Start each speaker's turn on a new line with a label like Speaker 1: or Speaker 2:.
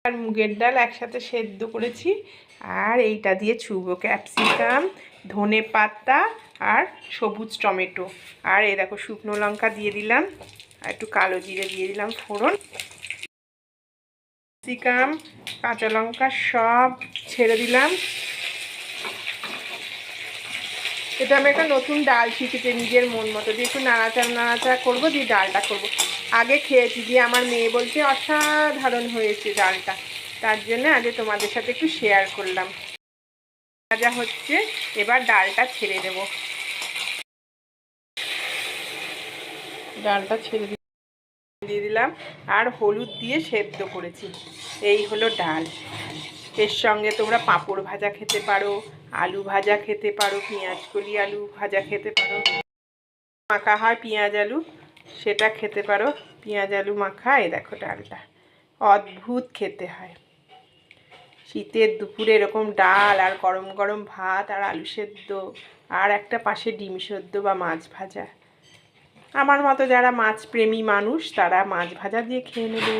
Speaker 1: আর মুগের ডাল একসাথে সেদ্ধ করেছি, আর এইটা দিয়ে ছুবো ক্যাপসিকাম, ধনে পাতা আর সবুজ টমেটো। আর এই দেখো শুকনো লঙ্কা দিয়ে দিলাম, আর একটু কালো জিরে দিয়ে দিলাম ফোড়ন। ক্যাপসিকাম, কাঁচা লঙ্কা সব ছেড়ে দিলাম। এটা আমি একটা নতুন ডাল শিখেছি নিজের মন মতো, দিয়ে একটু নাড়াচাড়া করবো, দিয়ে ডালটা করবো। আগে খেয়েছি, দিয়ে আমার মেয়ে বলছে অসাধারণ হয়েছে ডালটা, তার জন্য আগে তোমাদের সাথে একটু শেয়ার করলাম। ভাজা হচ্ছে, এবার ডালটা ছেড়ে দেব। ডালটা ছেড়ে দিয়ে দিলাম, আর হলুদ দিয়ে সেদ্ধ করেছি। এই হলো ডাল। এর সঙ্গে তোমরা পাঁপড় ভাজা খেতে পারো, আলু ভাজা খেতে পারো, পেঁয়াজ কলি আলু ভাজা খেতে পারো, মাখা হয় পেঁয়াজ আলু, সেটা খেতে পারো। পেঁয়াজ আলু মাখা। এই দেখো ডালটা অদ্ভুত খেতে হয়। শীতের দুপুরে এরকম ডাল আর গরম গরম ভাত আর আলু সেদ্ধ, আর একটা পাশে ডিম সেদ্ধ বা মাছ ভাজা। আমার মতো যারা মাছ প্রেমী মানুষ তারা মাছ ভাজা দিয়ে খেয়ে নেবে।